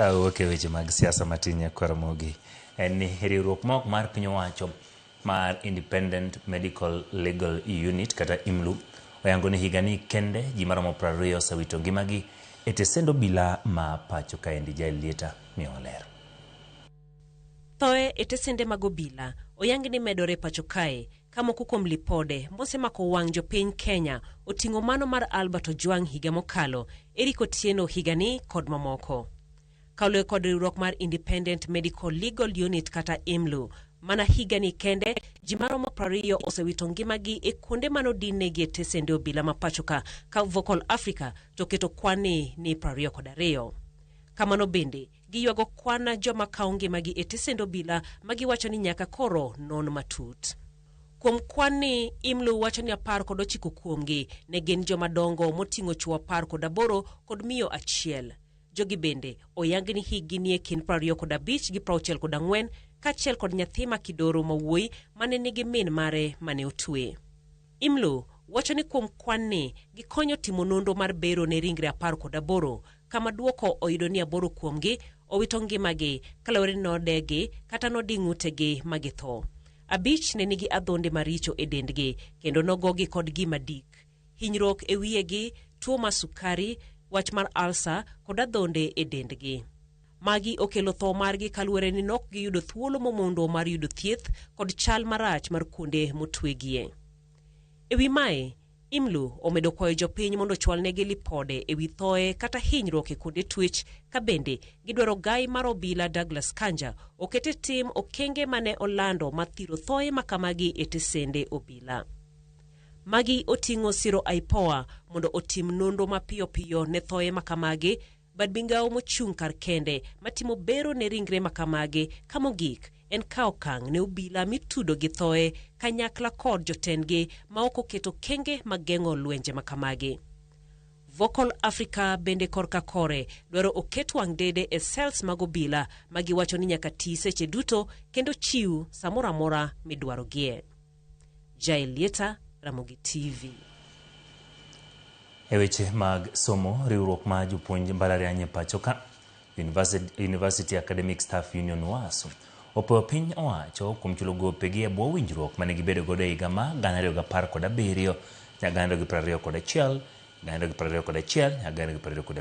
Ka wuok e weche mag siasa matin ya Karamogi en ni riwruok mok mar piny owacho mar Independent Medical Legal Unit kata IMLU oyango ni higani kende ji maromo 20 osewito ngimagi e tesend obila ma pacho kaendi. Jaelieta miyo ler. Thoe e tesende mag obila oyangi ni medore pacho kae ka moko kuom lipode mosemako wang' jopiny Kenya oting'o mano mar Albert Ojwang higa mokalo, Eric Otieno higani kod mamoko. Kaluwore kod riwruok mar Independent Medical Legal Unit kata IMLU, mana higani kende ji maromo 20 osewito ngimagi e kuonde manodinegi e tesende obila ma pacho ka Vocal Africa to keto kwanni ni 22. Kamano bende giywago kwana joma kawo ngimagi e tesend obila magiwacho ni nyaka koro non matut. Kuom kwanni, IMLU wacho ni 19 kuomgi ne gin joma dongo moting'o chuo 18 kod miyo 1. Jogi bende oyangi ni higi ni e kind 25 gi 64 kaachiel kod nyathi ma kidoro mawuoyi mane nigi min mare mane otwe. IMLU wacho ni kuom kwanni gikonyo timo nonro mar bero ne ringre 18 kama duoko oyudo ni 8 kuomgi owito ngimagi kalawore ni nodegi kata noding' utegi magitho. 5 ne nigi adhonde maricho e dendgi kendo nogogi kod gima dik, hinyruok e wiyegi, tuo mar sukari, wach mar ulcer kod adhonde e dendgi. Magi okelo tho margi kaluwore ni nok giyudo thuolo momondo mar yudo thieth kod chal marach mar kuonde motwegie. Ewi mae, IMLU omedo kwayo jopiny mondo chwalnegi lipode ewi thoe kata hinyruok e kuonde twech ka bende gidwaro gai mar obila Douglas Kanja okete tim okenge mane olando mathiro thoe makamagi e tesende obila. Magi oting'o siro IPOA mondo otim nonro mapiyo piyo ne thoe makamagi, bad migao mochung' kar kende matimo bero ne ringre makamagi kamogik en kao kang' ne obila mitudo gi thoe kanyakla kod jotendgi ma ok oketo kenge mageng'o lwenje makamagi. Vocal Africa bende korka kore dwaro oket wang' dede e sels mag obila magiwacho ni nyaka ti seche duto kendo chiw samoro amora midwarogie. Jaelieta, Ramogi TV. E weche mag somo, riwruok ma jopuonj mbalariany e pacho ka University Academic Staff Union WASU opweyo piny owacho kuom chulo gopegi e bwo winjruok mane gibedo godo e higa ma 2017 nyaka 2021 nyaka 2021 nyaka 2022.